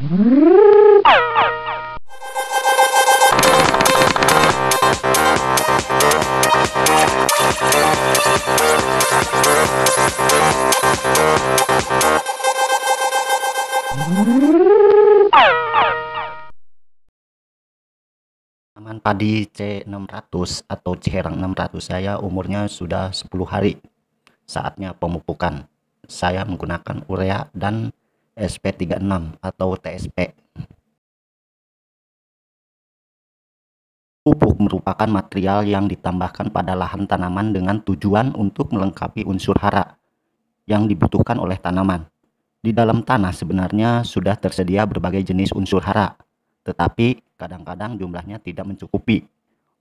Tanaman padi C600 atau Ciherang 600 saya umurnya sudah 10 hari. Saatnya pemupukan. Saya menggunakan urea dan SP36 atau TSP. Pupuk merupakan material yang ditambahkan pada lahan tanaman dengan tujuan untuk melengkapi unsur hara yang dibutuhkan oleh tanaman. Di dalam tanah sebenarnya sudah tersedia berbagai jenis unsur hara, tetapi kadang-kadang jumlahnya tidak mencukupi.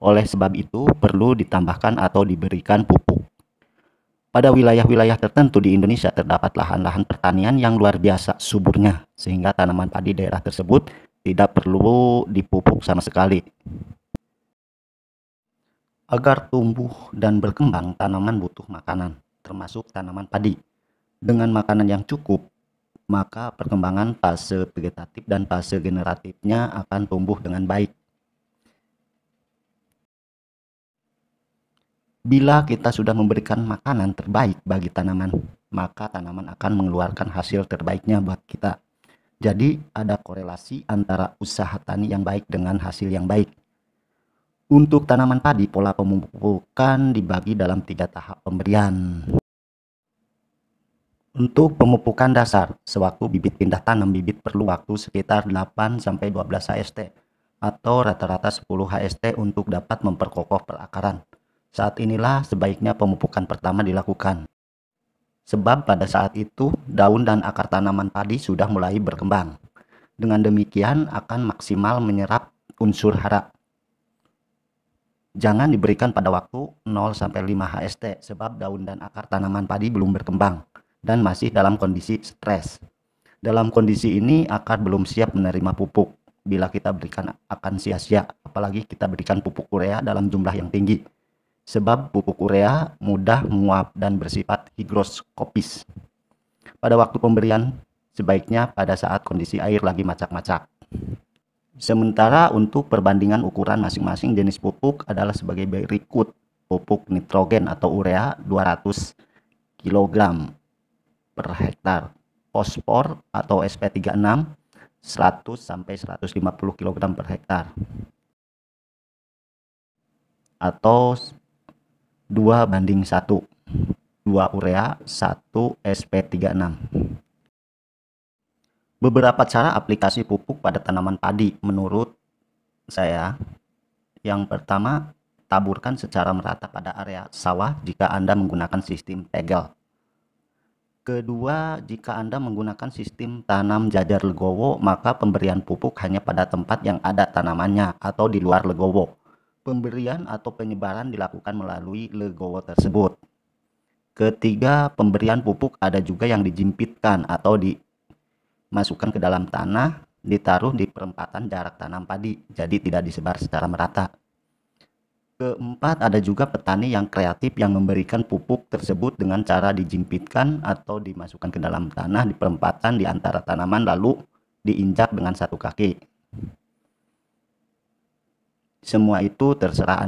Oleh sebab itu, perlu ditambahkan atau diberikan pupuk. Pada wilayah-wilayah tertentu di Indonesia terdapat lahan-lahan pertanian yang luar biasa suburnya, sehingga tanaman padi daerah tersebut tidak perlu dipupuk sama sekali. Agar tumbuh dan berkembang, tanaman butuh makanan, termasuk tanaman padi. Dengan makanan yang cukup, maka perkembangan fase vegetatif dan fase generatifnya akan tumbuh dengan baik. Bila kita sudah memberikan makanan terbaik bagi tanaman, maka tanaman akan mengeluarkan hasil terbaiknya buat kita. Jadi ada korelasi antara usaha tani yang baik dengan hasil yang baik. Untuk tanaman padi, pola pemupukan dibagi dalam 3 tahap pemberian. Untuk pemupukan dasar, sewaktu bibit pindah tanam, bibit perlu waktu sekitar 8-12 HST atau rata-rata 10 HST untuk dapat memperkokoh perakaran. Saat inilah sebaiknya pemupukan pertama dilakukan. Sebab pada saat itu daun dan akar tanaman padi sudah mulai berkembang. Dengan demikian akan maksimal menyerap unsur hara. Jangan diberikan pada waktu 0-5 HST sebab daun dan akar tanaman padi belum berkembang dan masih dalam kondisi stres. Dalam kondisi ini akar belum siap menerima pupuk. Bila kita berikan akan sia-sia, apalagi kita berikan pupuk urea dalam jumlah yang tinggi. Sebab pupuk urea mudah menguap dan bersifat higroskopis. Pada waktu pemberian sebaiknya pada saat kondisi air lagi macak-macak. Sementara untuk perbandingan ukuran masing-masing jenis pupuk adalah sebagai berikut. Pupuk nitrogen atau urea 200 kg per hektar. Fosfor atau SP36 100-150 kg per hektar. Atau 2:1. 2 urea, 1 SP36. Beberapa cara aplikasi pupuk pada tanaman padi menurut saya. Yang pertama, taburkan secara merata pada area sawah jika Anda menggunakan sistem tegel. Kedua, jika Anda menggunakan sistem tanam jajar legowo, maka pemberian pupuk hanya pada tempat yang ada tanamannya atau di luar legowo. Pemberian atau penyebaran dilakukan melalui legowo tersebut. Ketiga, pemberian pupuk ada juga yang dijimpitkan atau masukkan ke dalam tanah, ditaruh di perempatan jarak tanam padi, jadi tidak disebar secara merata. Keempat, ada juga petani yang kreatif yang memberikan pupuk tersebut dengan cara dijimpitkan atau dimasukkan ke dalam tanah di perempatan di antara tanaman lalu diinjak dengan satu kaki. Semua itu terserah Anda.